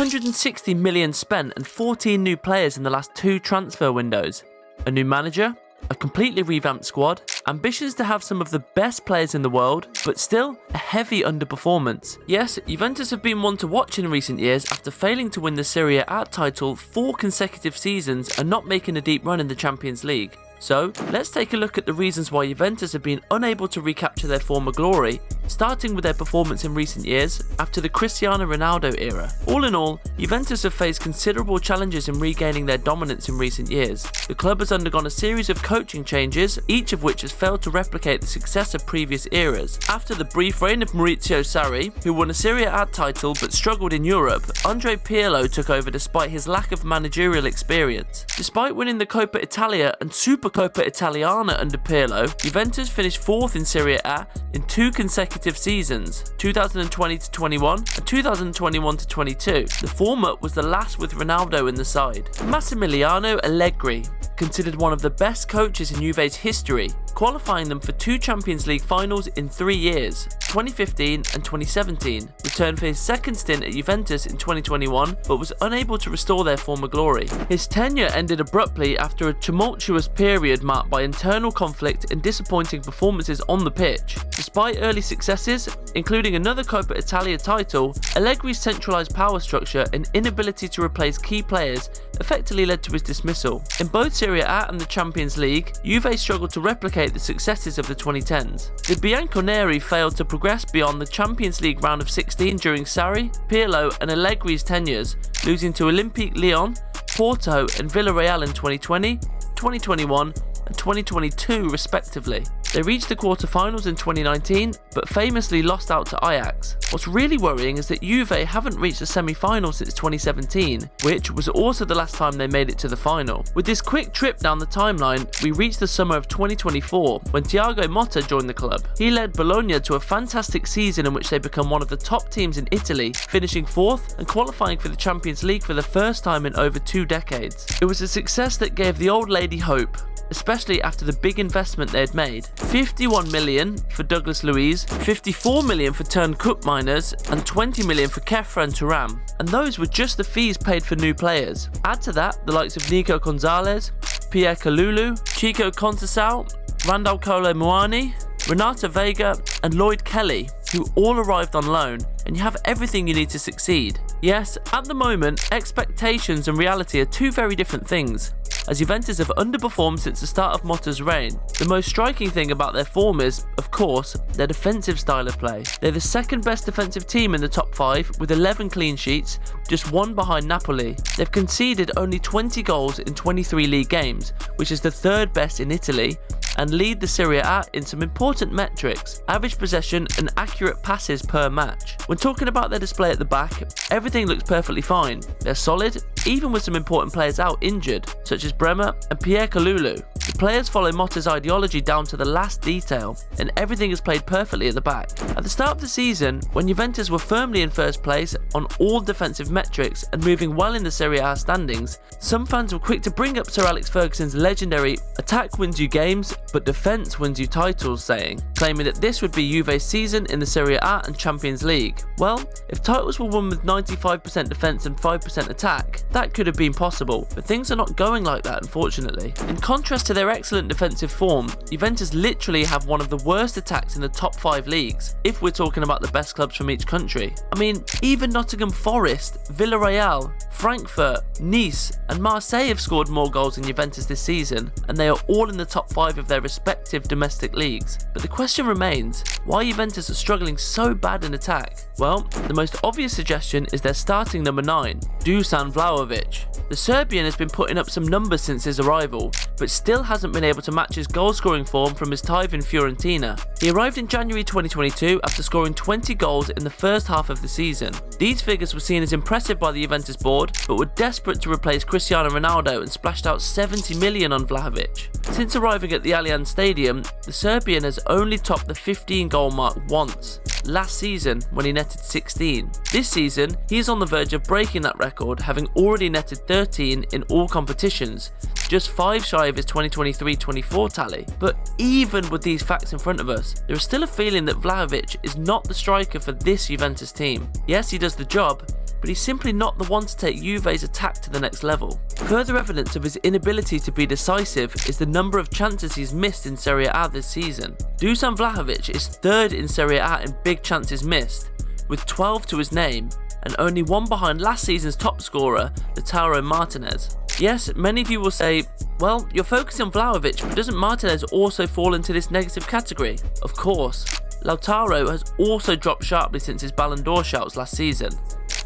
160 million spent and 14 new players in the last 2 transfer windows. A new manager, a completely revamped squad, ambitions to have some of the best players in the world, but still a heavy underperformance. Yes, Juventus have been one to watch in recent years after failing to win the Serie A title 4 consecutive seasons and not making a deep run in the Champions League. So, let's take a look at the reasons why Juventus have been unable to recapture their former glory, starting with their performance in recent years after the Cristiano Ronaldo era. All in all, Juventus have faced considerable challenges in regaining their dominance in recent years. The club has undergone a series of coaching changes, each of which has failed to replicate the success of previous eras. After the brief reign of Maurizio Sarri, who won a Serie A title but struggled in Europe, Andrea Pirlo took over despite his lack of managerial experience. Despite winning the Coppa Italia and Supercoppa Italiana under Pirlo, Juventus finished 4th in Serie A in 2 consecutive seasons, 2020-21 and 2021-22. The former was the last with Ronaldo in the side. Massimiliano Allegri, considered one of the best coaches in Juve's history, qualifying them for 2 Champions League finals in 3 years, 2015 and 2017, returned for his second stint at Juventus in 2021 but was unable to restore their former glory. His tenure ended abruptly after a tumultuous period marked by internal conflict and disappointing performances on the pitch. Despite early successes, including another Coppa Italia title, Allegri's centralised power structure and inability to replace key players effectively led to his dismissal. In both Serie A and the Champions League, Juve struggled to replicate the successes of the 2010s. The Bianconeri failed to progress beyond the Champions League round of 16 during Sarri, Pirlo and Allegri's tenures, losing to Olympique Lyon, Porto and Villarreal in 2020, 2021 and 2022 respectively. They reached the quarter-finals in 2019, but famously lost out to Ajax. What's really worrying is that Juve haven't reached a semi-final since 2017, which was also the last time they made it to the final. With this quick trip down the timeline, we reached the summer of 2024, when Thiago Motta joined the club. He led Bologna to a fantastic season in which they become one of the top teams in Italy, finishing 4th and qualifying for the Champions League for the first time in over 2 decades. It was a success that gave the old lady hope, especially after the big investment they had made. 51 million for Douglas Luiz, 54 million for Turn Cup miners, and 20 million for Kefra and Thuram. And those were just the fees paid for new players. Add to that the likes of Nico Gonzalez, Pierre Kalulu, Chico Conceição, Randal Kolo Muani, Renata Vega and Lloyd Kelly, who all arrived on loan, and you have everything you need to succeed. Yes, at the moment, expectations and reality are 2 very different things, as Juventus have underperformed since the start of Motta's reign. The most striking thing about their form is, of course, their defensive style of play. They're the second best defensive team in the top 5 with 11 clean sheets, just 1 behind Napoli. They've conceded only 20 goals in 23 league games, which is the 3rd best in Italy, and lead the Serie A in some important metrics, average possession and accurate passes per match. When talking about their display at the back, everything looks perfectly fine. They're solid, even with some important players out injured, such as Bremer and Pierre Kalulu. The players follow Motta's ideology down to the last detail, and everything is played perfectly at the back. At the start of the season, when Juventus were firmly in first place on all defensive metrics and moving well in the Serie A standings, some fans were quick to bring up Sir Alex Ferguson's legendary "attack wins you games, but defence wins you titles" saying, claiming that this would be Juve's season in the Serie A and Champions League. Well, if titles were won with 95% defence and 5% attack, that could have been possible, but things are not going like that unfortunately. In contrast to their excellent defensive form, Juventus literally have one of the worst attacks in the top 5 leagues, if we're talking about the best clubs from each country. I mean, even Nottingham Forest, Villarreal, Frankfurt, Nice and Marseille have scored more goals than Juventus this season, and they are all in the top 5 of their respective domestic leagues. But the question remains, why Juventus are struggling so bad in attack? Well, the most obvious suggestion is their starting number 9, Dusan Vlahovic. The Serbian has been putting up some numbers since his arrival, but still hasn't been able to match his goal-scoring form from his time in Fiorentina. He arrived in January 2022 after scoring 20 goals in the first half of the season. These figures were seen as impressive by the Juventus board, but were desperate to replace Cristiano Ronaldo and splashed out 70 million on Vlahovic. Since arriving at the Allianz Stadium, the Serbian has only topped the 15-goal mark once, last season when he netted 16. This season, he is on the verge of breaking that record, having already netted 13 in all competitions, just 5 shy of his 2023-24 tally. But even with these facts in front of us, there is still a feeling that Vlahovic is not the striker for this Juventus team. Yes, he does the job, but he's simply not the one to take Juve's attack to the next level. Further evidence of his inability to be decisive is the number of chances he's missed in Serie A this season. Dusan Vlahovic is third in Serie A in big chances missed, with 12 to his name, and only one behind last season's top scorer, Lautaro Martinez. Yes, many of you will say, well, you're focusing on Vlahovic, but doesn't Martinez also fall into this negative category? Of course. Lautaro has also dropped sharply since his Ballon d'Or shouts last season.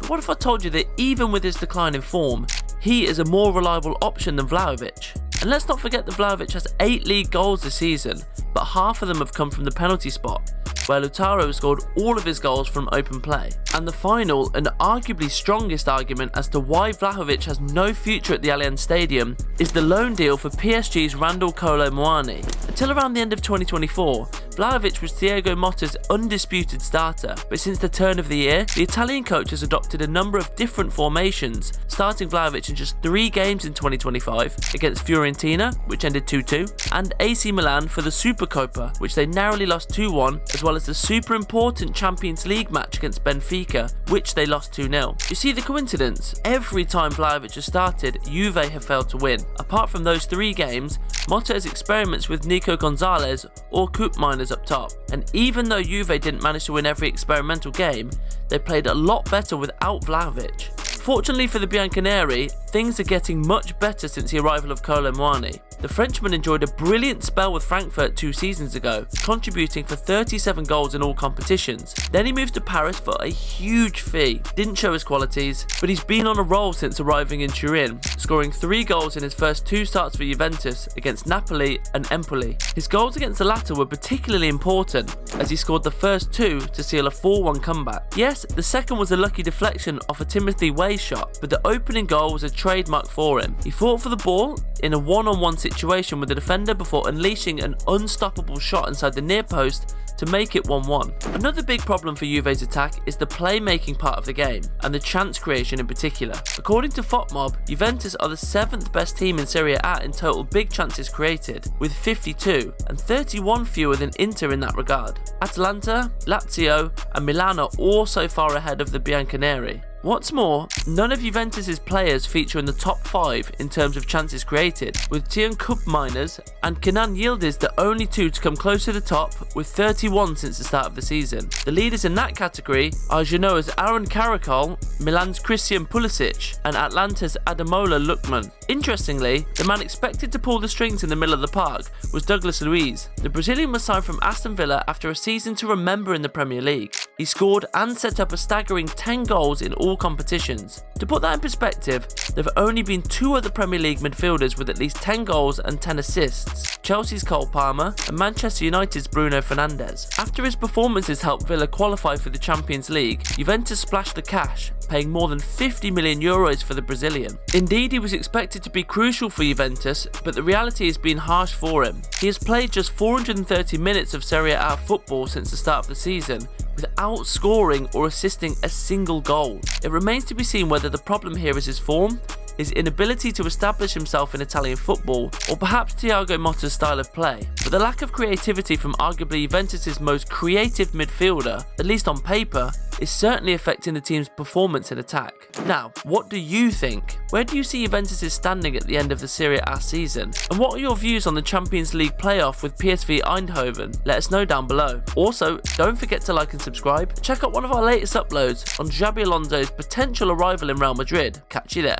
But what if I told you that even with his decline in form, he is a more reliable option than Vlahovic? And let's not forget that Vlahovic has 8 league goals this season, but half of them have come from the penalty spot, where Lautaro has scored all of his goals from open play. And the final and arguably strongest argument as to why Vlahovic has no future at the Allianz Stadium is the loan deal for PSG's Randal Kolo Muani. Until around the end of 2024, Vlahovic was Thiago Motta's undisputed starter, but since the turn of the year, the Italian coach has adopted a number of different formations, starting Vlahovic in just 3 games in 2025 against Fiorentina, which ended 2-2, and AC Milan for the Supercoppa, which they narrowly lost 2-1, as well as the super important Champions League match against Benfica, which they lost 2-0. You see the coincidence? Every time Vlahovic has started, Juve have failed to win. Apart from those 3 games, Motta has experiments with Nico Gonzalez or Koop Miners up top, and even though Juve didn't manage to win every experimental game, they played a lot better without Vlahovic. Fortunately for the Bianconeri, things are getting much better since the arrival of Kolo Muani. The Frenchman enjoyed a brilliant spell with Frankfurt 2 seasons ago, contributing for 37 goals in all competitions. Then he moved to Paris for a huge fee. Didn't show his qualities, but he's been on a roll since arriving in Turin, scoring 3 goals in his first 2 starts for Juventus against Napoli and Empoli. His goals against the latter were particularly important, as he scored the first 2 to seal a 4-1 comeback. Yes, the second was a lucky deflection off a Timothy Way shot, but the opening goal was a trademark for him. He fought for the ball in a one-on-one situation with the defender before unleashing an unstoppable shot inside the near post to make it 1-1. Another big problem for Juve's attack is the playmaking part of the game, and the chance creation in particular. According to FOTMob, Juventus are the 7th best team in Serie A in total big chances created, with 52, and 31 fewer than Inter in that regard. Atalanta, Lazio, and Milan are also far ahead of the Bianconeri. What's more, none of Juventus' players feature in the top 5 in terms of chances created, with Tian Koop Miners and Kenan Yildiz the only 2 to come close to the top, with 31 since the start of the season. The leaders in that category are Genoa's Aaron Caracol, Milan's Christian Pulisic, and Atlanta's Ademola Lookman. Interestingly, the man expected to pull the strings in the middle of the park was Douglas Luiz. The Brazilian was signed from Aston Villa after a season to remember in the Premier League. He scored and set up a staggering 10 goals in all competitions. To put that in perspective, there have only been 2 other Premier League midfielders with at least 10 goals and 10 assists, Chelsea's Cole Palmer and Manchester United's Bruno Fernandes. After his performances helped Villa qualify for the Champions League, Juventus splashed the cash, paying more than 50 million euros for the Brazilian. Indeed, he was expected to be crucial for Juventus, but the reality has been harsh for him. He has played just 430 minutes of Serie A football since the start of the season, without scoring or assisting a single goal. It remains to be seen whether the problem here is his form, his inability to establish himself in Italian football, or perhaps Thiago Motta's style of play. But the lack of creativity from arguably Juventus' most creative midfielder, at least on paper, is certainly affecting the team's performance in attack. Now, what do you think? Where do you see Juventus standing at the end of the Serie A season? And what are your views on the Champions League playoff with PSV Eindhoven? Let us know down below. Also, don't forget to like and subscribe. Check out one of our latest uploads on Xabi Alonso's potential arrival in Real Madrid. Catch you there.